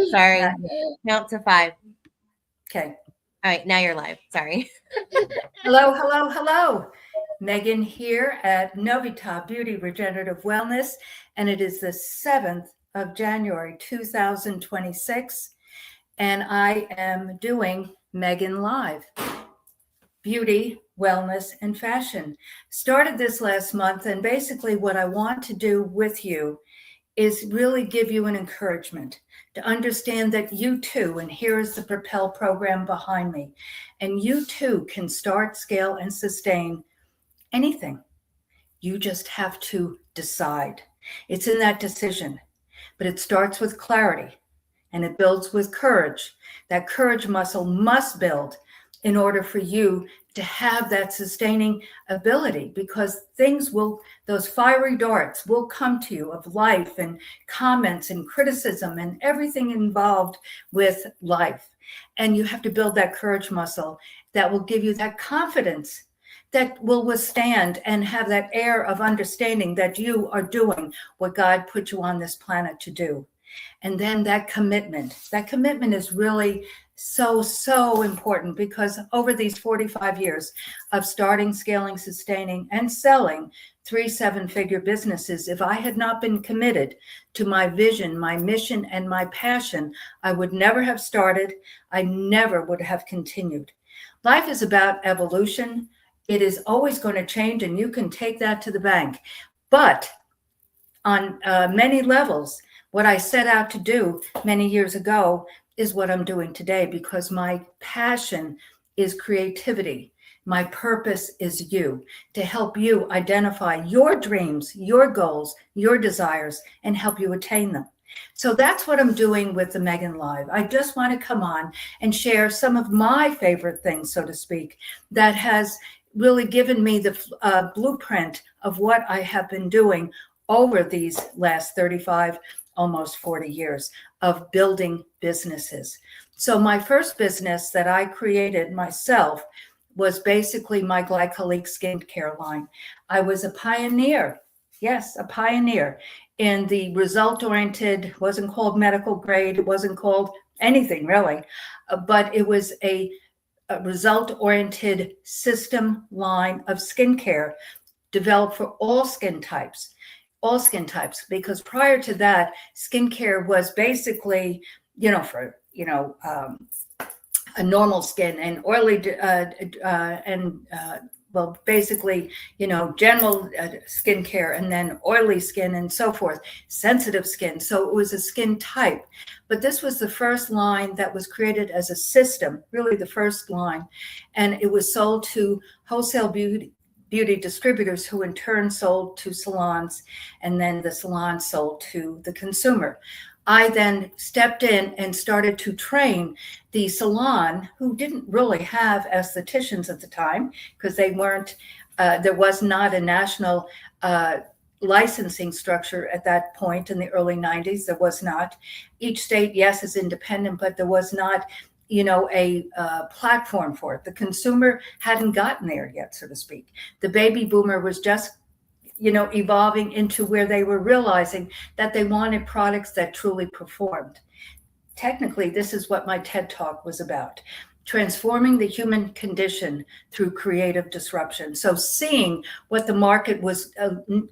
Sorry. Count to 5. Okay. All right, now you're live. Sorry. Hello, hello, hello. Megan here at Novita Beauty Regenerative Wellness, and it is the 7th of January, 2026, and I am doing Megan Live, Beauty, Wellness, and Fashion. Started this last month, and basically what I want to do with you is really give you an encouragement to understand that you too, and here is the Propel program behind me, and you too can start, scale, and sustain anything. You just have to decide. It's in that decision, but it starts with clarity and it builds with courage. That courage muscle must build in order for you to have that sustaining ability, because those fiery darts will come to you of life and comments and criticism and everything involved with life. And you have to build that courage muscle that will give you that confidence that will withstand and have that air of understanding that you are doing what God put you on this planet to do. And then that commitment is really so important, because over these 45 years of starting, scaling, sustaining, and selling 3 7-figure businesses, if I had not been committed to my vision, my mission, and my passion, I would never have started. I never would have continued. Life is about evolution. It is always going to change, and you can take that to the bank. But on many levels, what I set out to do many years ago is what I'm doing today, because my passion is creativity. My purpose is you, to help you identify your dreams, your goals, your desires, and help you attain them. So that's what I'm doing with the Megan Live. I just want to come on and share some of my favorite things, so to speak, that has really given me the blueprint of what I have been doing over these last 35, almost 40 years of building businesses. So my first business that I created myself was basically my glycolic skincare line. I was a pioneer, yes, a pioneer in the result-oriented, wasn't called medical grade, it wasn't called anything really, but it was a result-oriented system line of skincare developed for all skin types, because prior to that, skincare was basically, for a normal skin and oily basically, general skincare, and then oily skin and so forth, sensitive skin. So it was a skin type. But this was the first line that was created as a system, really the first line. And it was sold to wholesale beauty distributors, who in turn sold to salons, and then the salons sold to the consumer. I then stepped in and started to train the salon, who didn't really have estheticians at the time, because they weren't, there was not a national licensing structure at that point in the early 90s. There was not. Each state, yes, is independent, but there was not a platform for it. The consumer hadn't gotten there yet, so to speak. The baby boomer was just evolving into where they were realizing that they wanted products that truly performed. Technically, this is what my TED Talk was about: transforming the human condition through creative disruption. So seeing what the market was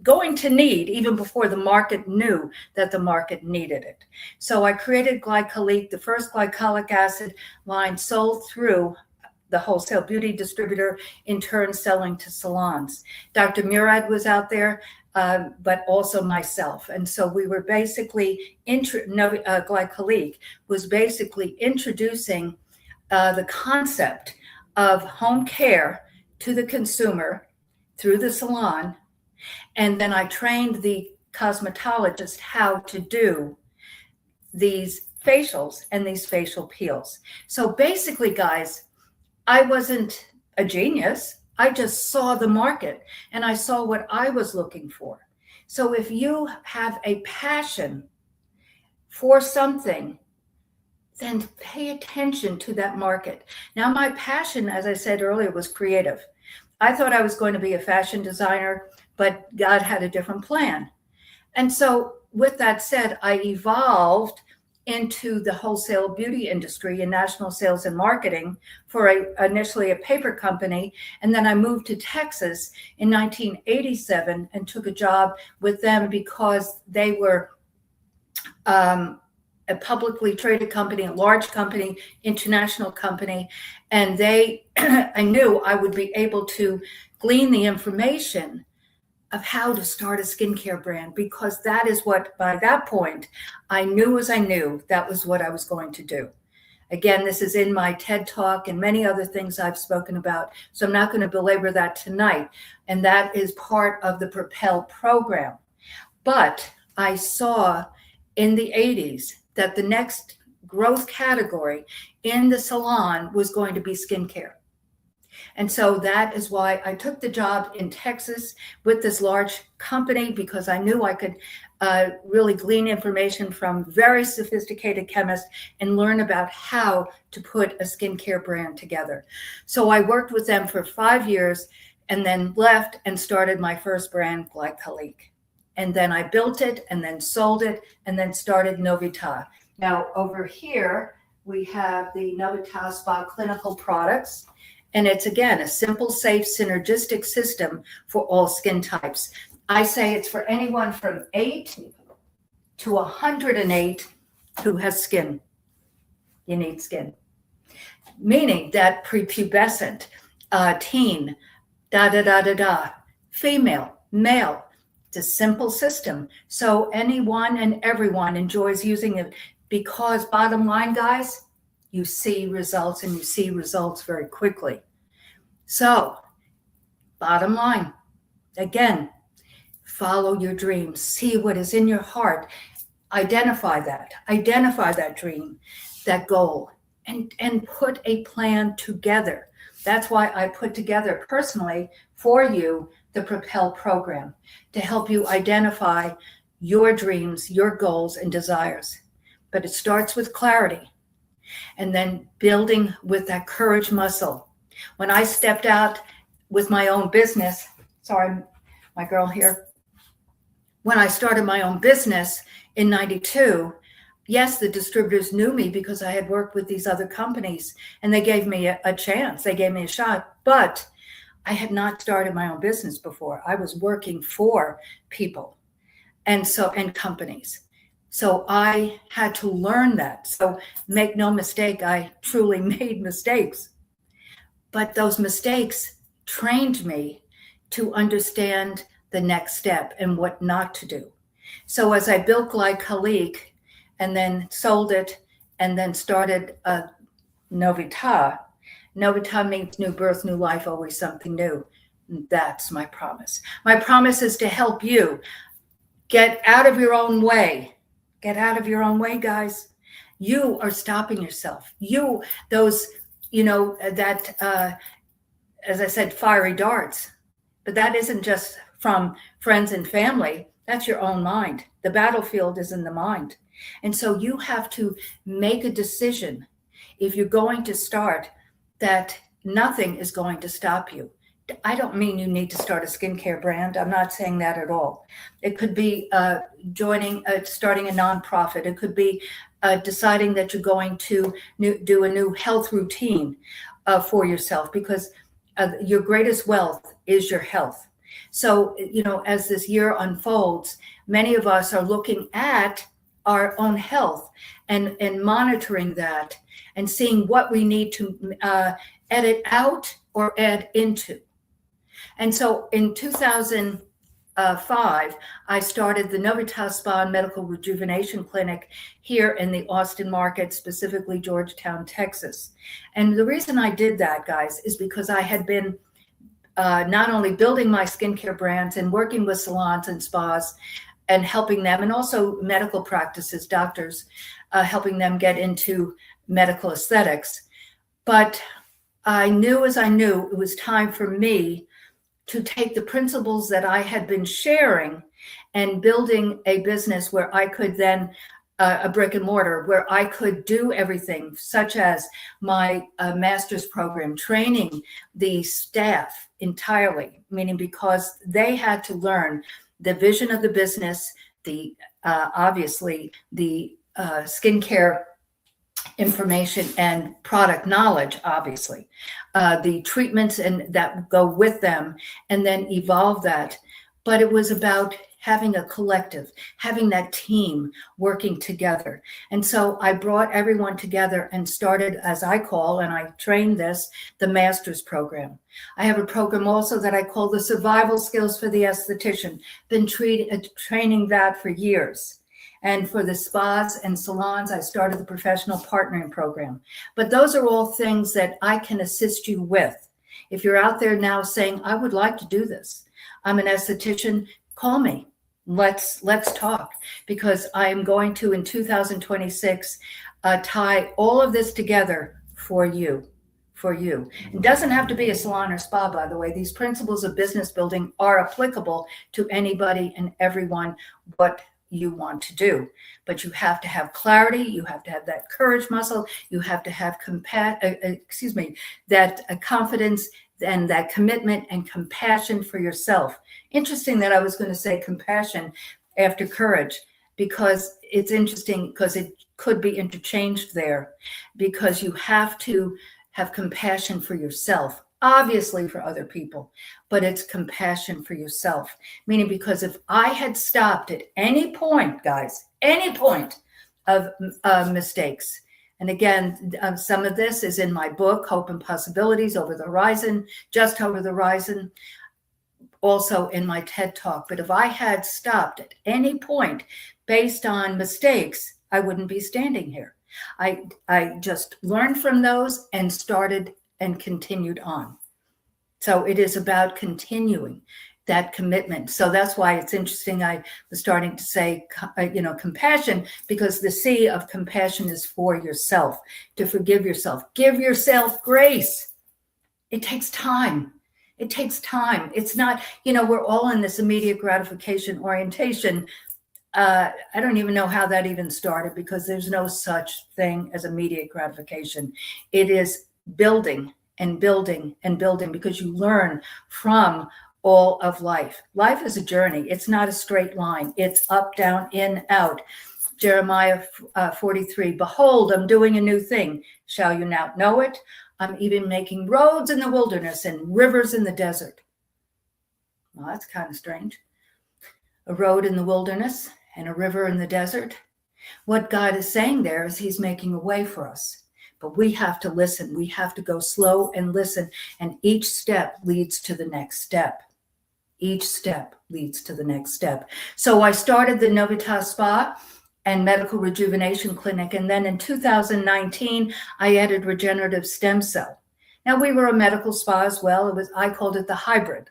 going to need, even before the market knew that the market needed it. So I created Glycolic, the first glycolic acid line sold through the wholesale beauty distributor, in turn selling to salons. Dr. Murad was out there, but also myself. And so we were basically, Glycolic was basically introducing the concept of home care to the consumer through the salon. And then I trained the cosmetologist how to do these facials and these facial peels. So basically, guys, I wasn't a genius. I just saw the market and I saw what I was looking for. So if you have a passion for something, then pay attention to that market. Now, my passion, as I said earlier, was creative. I thought I was going to be a fashion designer, but God had a different plan. And so with that said, I evolved into the wholesale beauty industry in national sales and marketing for initially a paper company. And then I moved to Texas in 1987 and took a job with them because they were a publicly traded company, a large company, international company. And I knew I would be able to glean the information of how to start a skincare brand, because that is what, by that point, I knew that was what I was going to do. Again, this is in my TED Talk and many other things I've spoken about, so I'm not going to belabor that tonight. And that is part of the Propel program. But I saw in the 80s that the next growth category in the salon was going to be skincare. And so that is why I took the job in Texas with this large company, because I knew I could really glean information from very sophisticated chemists and learn about how to put a skincare brand together. So I worked with them for 5 years and then left and started my first brand, Glycolique. And then I built it and then sold it and then started Novita. Now over here, we have the Novita Spa Clinical Products. And it's, again, a simple, safe, synergistic system for all skin types. I say it's for anyone from 8 to 108 who has skin. You need skin. Meaning that prepubescent, teen, female, male. It's a simple system. So anyone and everyone enjoys using it, because bottom line, guys, you see results, and you see results very quickly. So, bottom line, again, follow your dreams, see what is in your heart, identify that dream, that goal, and put a plan together. That's why I put together personally for you the Propel program, to help you identify your dreams, your goals, and desires. But it starts with clarity, and then building with that courage muscle. When I stepped out with my own business, sorry, my girl here. When I started my own business in 92, yes, the distributors knew me because I had worked with these other companies, and they gave me a chance. They gave me a shot, but I had not started my own business before. I was working for people and companies. So I had to learn that. So make no mistake, I truly made mistakes. But those mistakes trained me to understand the next step and what not to do. So as I built Glycolique and then sold it and then started Novita, Novita means new birth, new life, always something new. That's my promise. My promise is to help you get out of your own way. Get out of your own way, guys. You are stopping yourself. As I said, fiery darts. But that isn't just from friends and family. That's your own mind. The battlefield is in the mind. And so you have to make a decision, if you're going to start, that nothing is going to stop you. I don't mean you need to start a skincare brand. I'm not saying that at all. It could be starting a nonprofit. It could be deciding that you're going to do a new health routine for yourself, because your greatest wealth is your health. So, as this year unfolds, many of us are looking at our own health and monitoring that and seeing what we need to edit out or add into. And so in 2005, I started the Novita Spa and Medical Rejuvenation Clinic here in the Austin market, specifically Georgetown, Texas. And the reason I did that, guys, is because I had been not only building my skincare brands and working with salons and spas and helping them, and also medical practices, doctors, helping them get into medical aesthetics. But I knew it was time for me to take the principles that I had been sharing and building a business where I could then, a brick and mortar, where I could do everything, such as my master's program, training the staff entirely, meaning because they had to learn the vision of the business, obviously the skincare information and product knowledge, obviously, the treatments and that go with them, and then evolve that. But it was about having a collective, having that team working together. And so I brought everyone together and started, as I call, and I trained this, the master's program. I have a program also that I call the survival skills for the esthetician. Been training that for years. And for the spas and salons, I started the professional partnering program. But those are all things that I can assist you with. If you're out there now saying, I would like to do this, I'm an esthetician, call me. Let's talk, because I am going to, in 2026, tie all of this together for you. It doesn't have to be a salon or spa, by the way. These principles of business building are applicable to anybody and everyone, what you want to do. But you have to have clarity. You have to have that courage muscle. You have to have that confidence and that commitment and compassion for yourself. Interesting that I was going to say compassion after courage, because it's interesting, because it could be interchanged there, because you have to have compassion for yourself, obviously for other people, but it's compassion for yourself. Meaning, because if I had stopped at any point, guys, any point of mistakes, and again, some of this is in my book, Hope and Possibilities, Over the Horizon, Just Over the Horizon, also in my TED Talk. But if I had stopped at any point based on mistakes, I wouldn't be standing here. I just learned from those and started and continued on. So it is about continuing that commitment. So that's why it's interesting. I was starting to say, compassion, because the C of compassion is for yourself, to forgive yourself, give yourself grace. It takes time. It takes time. It's not, we're all in this immediate gratification orientation. I don't even know how that even started, because there's no such thing as immediate gratification. It is building and building and building, because you learn from all of life. Life is a journey. It's not a straight line. It's up, down, in, out. Jeremiah 43, behold, I'm doing a new thing. Shall you not know it? I'm even making roads in the wilderness and rivers in the desert. Well, that's kind of strange. A road in the wilderness and a river in the desert. What God is saying there is he's making a way for us. But we have to listen. We have to go slow and listen. And each step leads to the next step. Each step leads to the next step. So I started the Novita Spa and Medical Rejuvenation Clinic. And then in 2019, I added regenerative stem cell. Now, we were a medical spa as well. I called it the hybrid.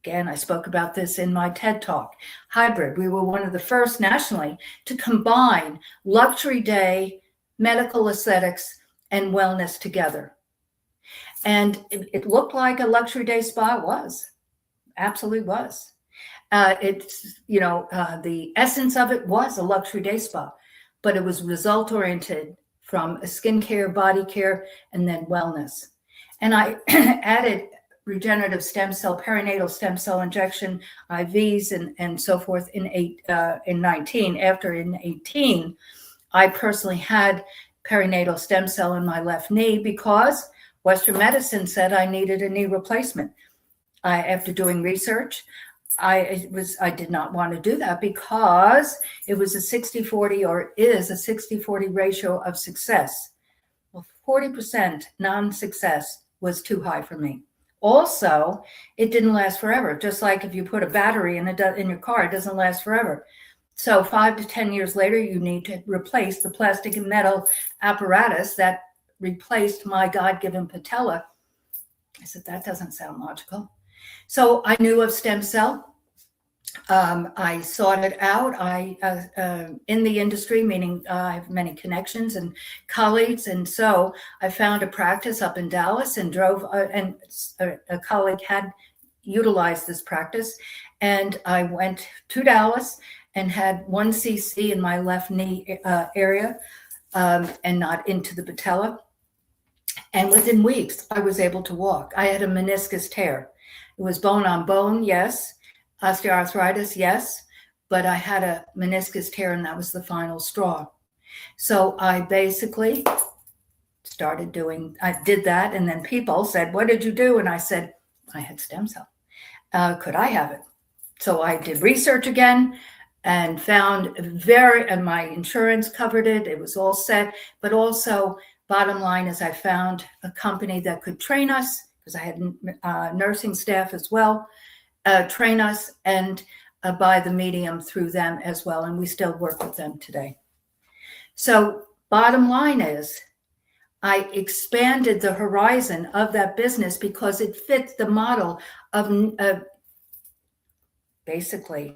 Again, I spoke about this in my TED Talk. Hybrid. We were one of the first nationally to combine luxury day, medical aesthetics, and wellness together. And it looked like a luxury day spa. It was. Absolutely was. The essence of it was a luxury day spa, but it was result oriented from a skincare, body care, and then wellness. And I added regenerative stem cell, perinatal stem cell injection, IVs, and so forth in 19. After in 18, I personally had perinatal stem cell in my left knee because Western medicine said I needed a knee replacement. After doing research, I did not want to do that because it was a 60-40, or is a 60-40 ratio of success. Well, 40% non-success was too high for me. Also, it didn't last forever. Just like if you put a battery in your car, it doesn't last forever. So 5 to 10 years later, you need to replace the plastic and metal apparatus that replaced my God-given patella. I said, that doesn't sound logical. So I knew of stem cell. I sought it out. In the industry, meaning I have many connections and colleagues. And so I found a practice up in Dallas and drove, and a colleague had utilized this practice. And I went to Dallas and had 1 cc in my left knee area and not into the patella. And within weeks, I was able to walk. I had a meniscus tear. It was bone on bone, yes. Osteoarthritis, yes. But I had a meniscus tear, and that was the final straw. So I basically I did that. And then people said, what did you do? And I said, I had stem cell. Could I have it? So I did research again and found and my insurance covered it. It was all set. But also, bottom line is I found a company that could train us, because I had nursing staff as well, train us and buy the medium through them as well. And we still work with them today. So bottom line is, I expanded the horizon of that business because it fit the model of basically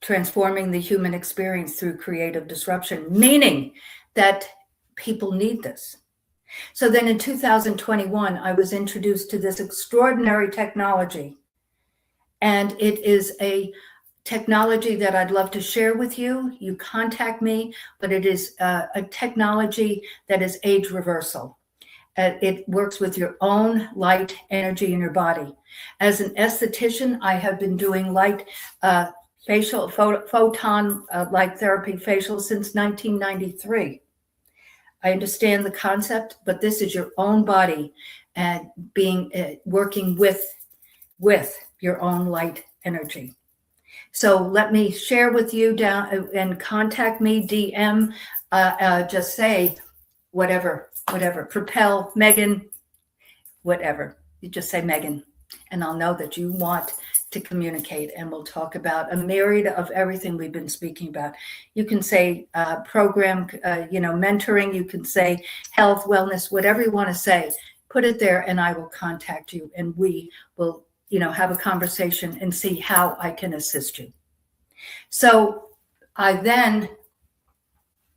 transforming the human experience through creative disruption, meaning that people need this. So then in 2021, I was introduced to this extraordinary technology. And it is a technology that I'd love to share with you. You contact me, but it is a technology that is age reversal. It works with your own light energy in your body. As an esthetician, I have been doing light facial photon light therapy facial since 1993. I understand the concept, but this is your own body and working with your own light energy. So let me share with you down and contact me, DM, just say whatever, Propel, Megan, whatever. You just say Megan, and I'll know that you want to communicate, and we'll talk about a myriad of everything we've been speaking about. You can say program, mentoring, you can say health, wellness, whatever you want to say, put it there and I will contact you and we will have a conversation and see how I can assist you. So I then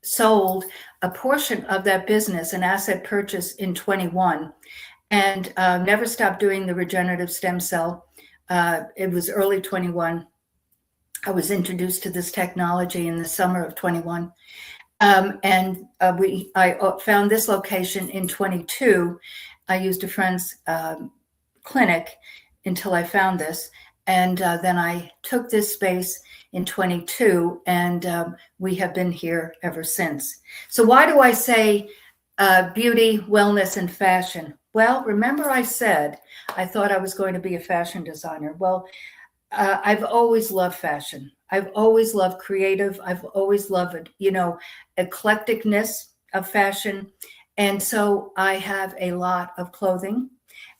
sold a portion of that business, an asset purchase in 21, and never stopped doing the regenerative stem cell. It was early 21. I was introduced to this technology in the summer of 21. I found this location in 22. I used a friend's clinic until I found this. And then I took this space in 22, and we have been here ever since. So why do I say beauty, wellness, and fashion? Well, remember I said I thought I was going to be a fashion designer. Well, I've always loved fashion. I've always loved creative. I've always loved, eclecticness of fashion. And so I have a lot of clothing.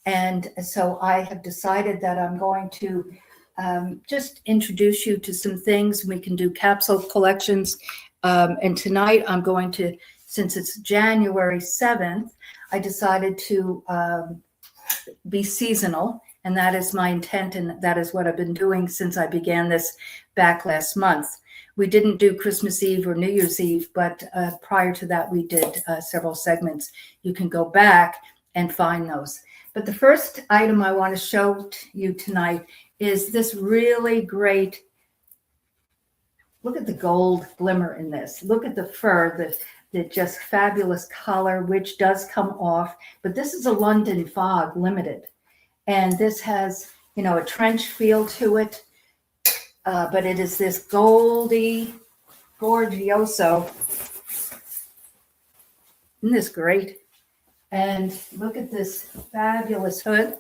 And so I have decided that I'm going to just introduce you to some things. We can do capsule collections. And tonight I'm going to, since it's January 7th, I decided to be seasonal. And that is my intent. And that is what I've been doing since I began this back last month. We didn't do Christmas Eve or New Year's Eve, but prior to that, we did several segments. You can go back and find those. But the first item I want to show you tonight is this really great, look at the gold glimmer in this. Look at the fur, the just fabulous color, which does come off. But this is a London Fog Limited. And this has, a trench feel to it. But it is this goldy, gorgioso. Isn't this great? And look at this fabulous hood.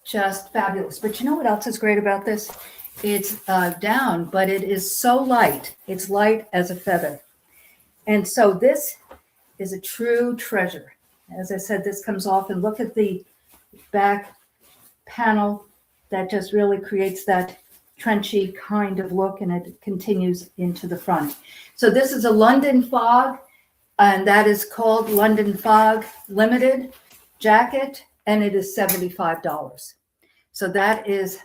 Just fabulous. But you know what else is great about this? It's down, but it is so light. It's light as a feather. And so this is a true treasure. As I said, this comes off, and look at the back panel. That just really creates that trenchy kind of look, and it continues into the front. So this is a London Fog, and that is called London Fog Limited jacket, and it is $75. So that is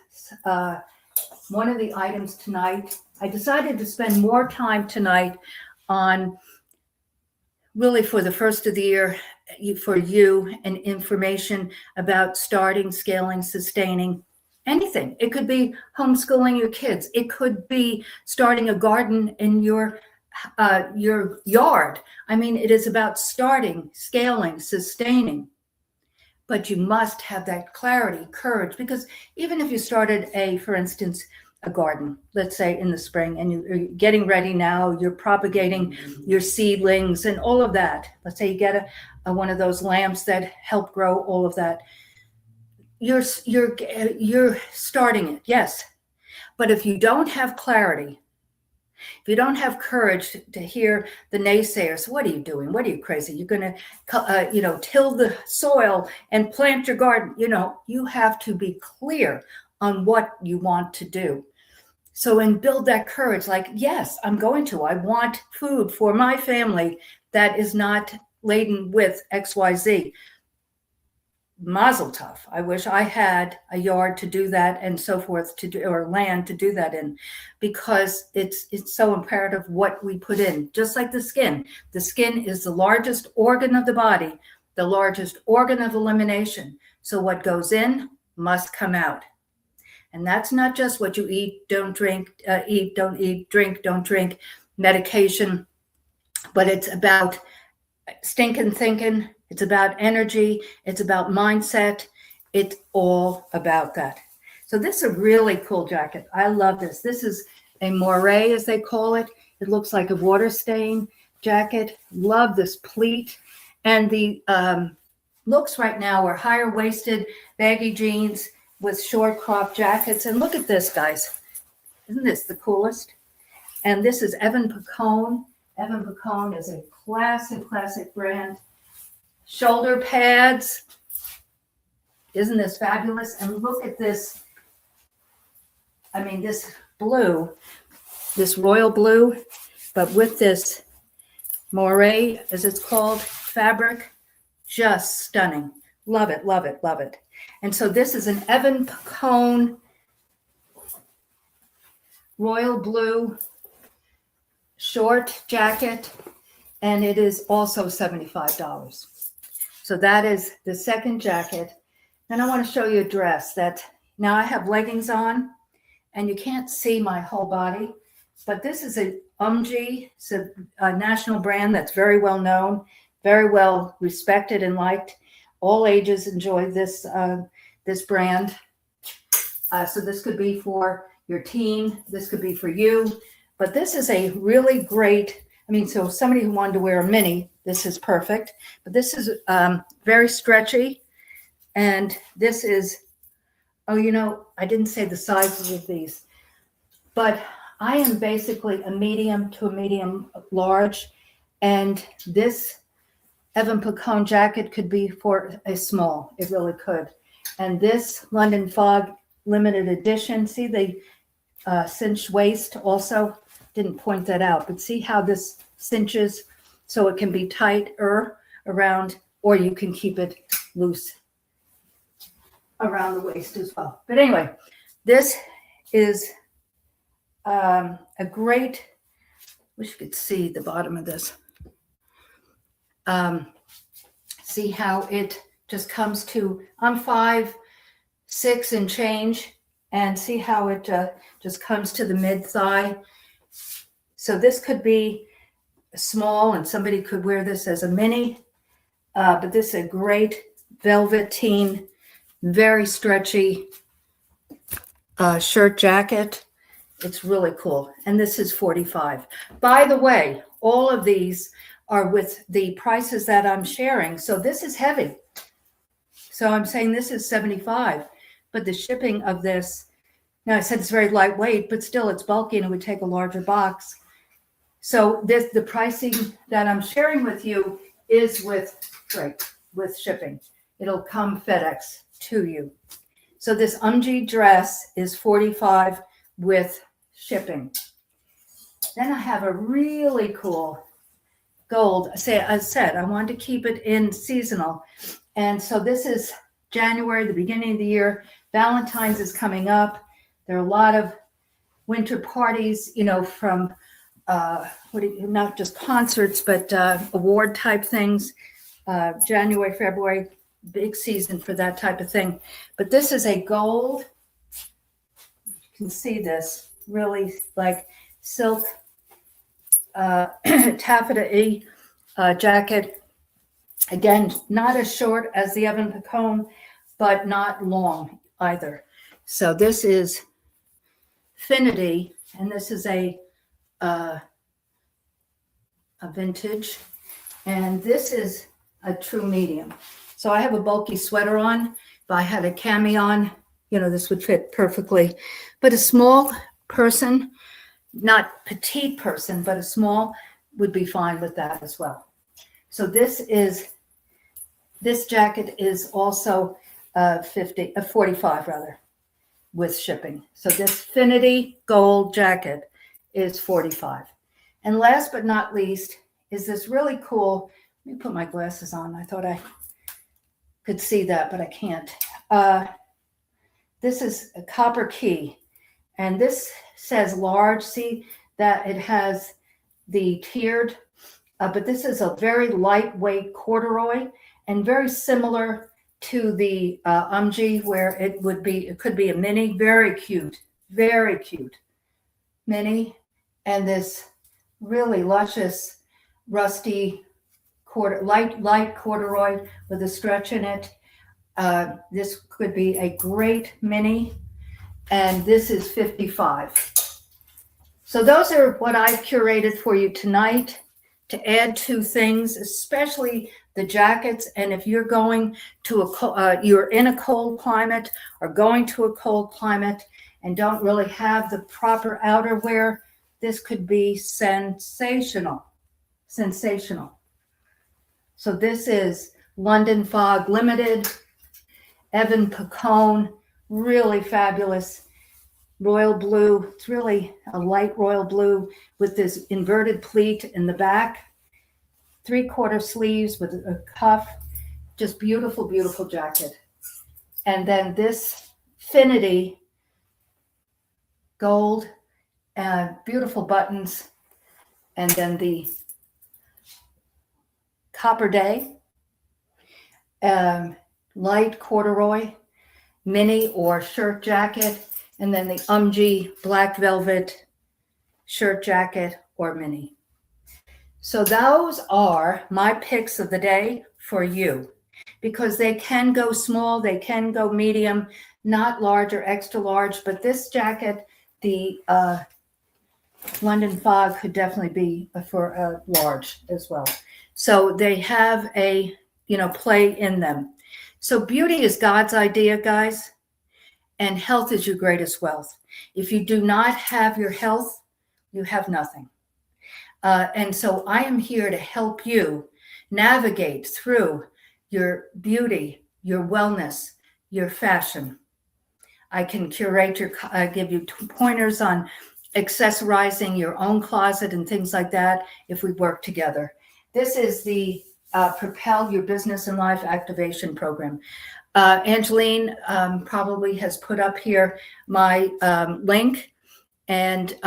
one of the items tonight. I decided to spend more time tonight on, really for the first of the year, for you, and information about starting, scaling, sustaining, anything. It could be homeschooling your kids. It could be starting a garden in your yard. I mean, it is about starting, scaling, sustaining. But you must have that clarity, courage, because even if you started for instance, a garden, let's say in the spring, and you're getting ready now, you're propagating your seedlings and all of that. Let's say you get one of those lamps that help grow all of that. You're starting it, yes. But if you don't have clarity, if you don't have courage to hear the naysayers, what are you doing? What are you crazy? You're going to, till the soil and plant your garden. You have to be clear on what you want to do. So, and build that courage, like, yes, I want food for my family that is not laden with XYZ. Mazel tov. I wish I had a yard to do that and so forth or land to do that in, because it's so imperative what we put in. Just like the skin. The skin is the largest organ of the body, the largest organ of elimination. So what goes in must come out. And that's not just what you eat, don't drink, eat, don't eat, drink, don't drink, medication, but it's about stinking thinking. It's about energy. It's about mindset. It's all about that. So this is a really cool jacket. I love this. This is a moire, as they call it. It looks like a water stain jacket. Love this pleat. And the looks right now are higher waisted, baggy jeans with short crop jackets. And look at this, guys. Isn't this the coolest? And this is Evan Picone. Evan Picone is a classic brand. Shoulder pads. Isn't this fabulous? And look at this. I mean, this blue, this royal blue, but with this moire, as it's called, fabric, just stunning. Love it, love it, love it. And so this is an Evan Picone royal blue short jacket, and it is also $75. So that is the second jacket. Then I want to show you a dress that now I have leggings on, and you can't see my whole body, but this is a UMG. It's a national brand that's very well known, very well respected and liked. All ages enjoy this this brand. So this could be for your teen. This could be for you. But this is a really great, so somebody who wanted to wear a mini, this is perfect. But this is very stretchy. And this is, I didn't say the sizes of these. But I am basically a medium to a medium large. And this Evan Picone jacket could be for a small. It really could. And this London Fog limited edition, see the cinched waist also? Didn't point that out, but see how this cinches so it can be tighter around, or you can keep it loose around the waist as well. But anyway, this is a great, wish you could see the bottom of this. See how it just comes to, I'm 5'6" and change, and see how it just comes to the mid thigh. So this could be small, and somebody could wear this as a mini, but this is a great velveteen, very stretchy shirt jacket. It's really cool. And this is $45. By the way, all of these are with the prices that I'm sharing. So this is heavy. So I'm saying this is $75, but the shipping of this, now I said it's very lightweight, but still it's bulky and it would take a larger box. So the pricing that I'm sharing with you is with shipping. It'll come FedEx to you. So this UMG dress is $45 with shipping. Then I have a really cool gold. I said I wanted to keep it in seasonal. And so this is January, the beginning of the year. Valentine's is coming up. There are a lot of winter parties, from not just concerts, but award type things. January, February, big season for that type of thing. But this is a gold. You can see this really like silk taffeta-y jacket. Again, not as short as the Evan Picone, but not long either. So this is Finity, and this is a vintage, and this is a true medium. So I have a bulky sweater on. If I had a cami on, this would fit perfectly. But a small person, not petite person, but a small would be fine with that as well. So this jacket is also 45 rather, with shipping. So this Finity gold jacket is 45. And last but not least is this really cool, let me put my glasses on. I thought I could see that, but I can't. This is a copper key, and this says large. See that it has the tiered, but this is a very lightweight corduroy and very similar to the umgee, where it could be a mini. Very cute mini. And this really luscious rusty light corduroy with a stretch in it. This could be a great mini, and this is 55. So those are what I've curated for you tonight, to add two things, especially the jackets. And if you're going to you're in a cold climate or going to a cold climate and don't really have the proper outerwear, this could be sensational. So this is London Fog Limited, Evan Pacone, really fabulous. Royal blue. It's really a light royal blue with this inverted pleat in the back, 3/4 sleeves with a cuff. Just beautiful, beautiful jacket. And then this Finity gold, beautiful buttons. And then the Copper Day, light corduroy, mini or shirt jacket. And then the umgee black velvet shirt jacket or mini. So those are my picks of the day for you, because they can go small, they can go medium, not large or extra large. But this jacket, the London Fog, could definitely be for a large as well. So they have a play in them. So beauty is God's idea, guys. And health is your greatest wealth. If you do not have your health, you have nothing. And so I am here to help you navigate through your beauty, your wellness, your fashion. I can curate give you pointers on accessorizing your own closet and things like that if we work together. This is the Propel Your Business and Life Activation Program. Angeline probably has put up here my link, and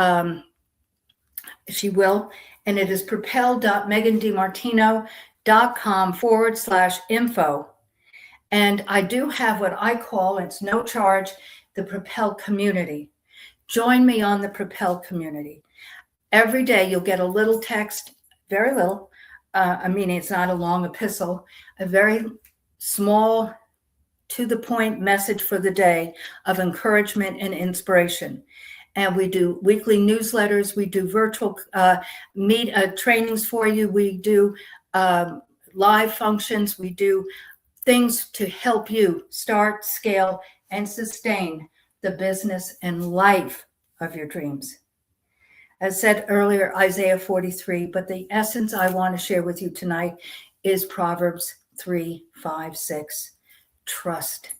she will, and it is propel.megandimartino.com/info. And I do have what I call, it's no charge, the Propel community. Join me on the Propel community. Every day you'll get a little text, very little. It's not a long epistle, a very small, to the point message for the day of encouragement and inspiration. And we do weekly newsletters. We do virtual trainings for you. We do live functions. We do things to help you start, scale, and sustain the business and life of your dreams. As said earlier, Isaiah 43, but the essence I want to share with you tonight is Proverbs 3:5-6. Trust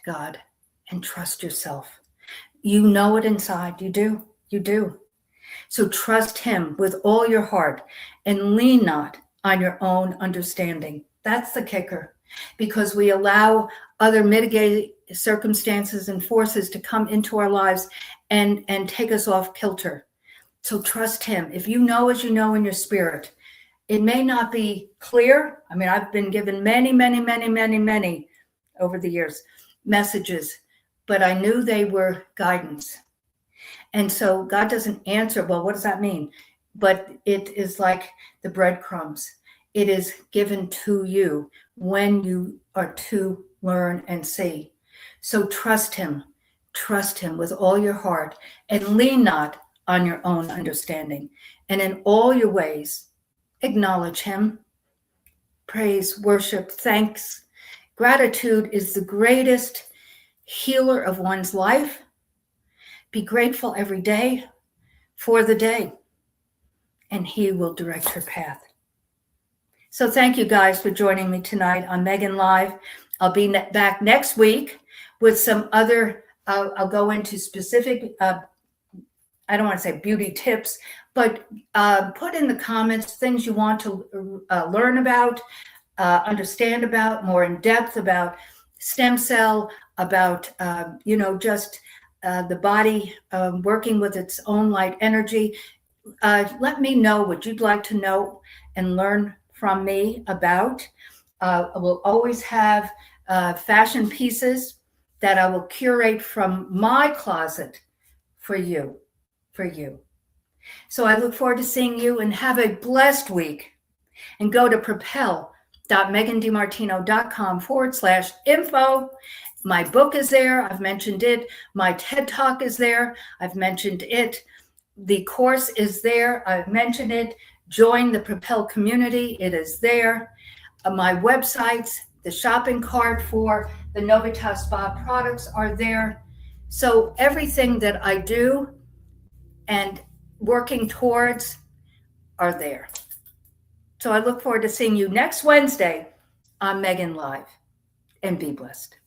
God and trust yourself. You know it inside. You do. So trust him with all your heart and lean not on your own understanding. That's the kicker, because we allow other mitigating circumstances and forces to come into our lives and take us off kilter. So trust him. If you know as you know in your spirit, it may not be clear. I've been given many over the years messages, but I knew they were guidance. And so God doesn't answer, well, what does that mean? But it is like the breadcrumbs. It is given to you when you are to learn and see. So trust him. Trust him with all your heart and lean not on your own understanding. And in all your ways, acknowledge him. Praise, worship, thanks. Gratitude is the greatest healer of one's life. Be grateful every day for the day, and he will direct your path. So thank you guys for joining me tonight on Megan Live. I'll be back next week with some other, I'll go into specific, I don't want to say beauty tips, but put in the comments things you want to learn about, understand about, more in depth about stem cell, about, just the body working with its own light energy. Let me know what you'd like to know and learn from me about. I will always have fashion pieces that I will curate from my closet for you. So I look forward to seeing you, and have a blessed week. And go to propel.megandimartino.com/info. My book is there. I've mentioned it. My TED Talk is there. I've mentioned it. The course is there. I've mentioned it. Join the Propel community. It is there. My websites, the shopping cart for the Novita Spa products are there. So everything that I do and working towards are there. So I look forward to seeing you next Wednesday on Megan Live, and be blessed.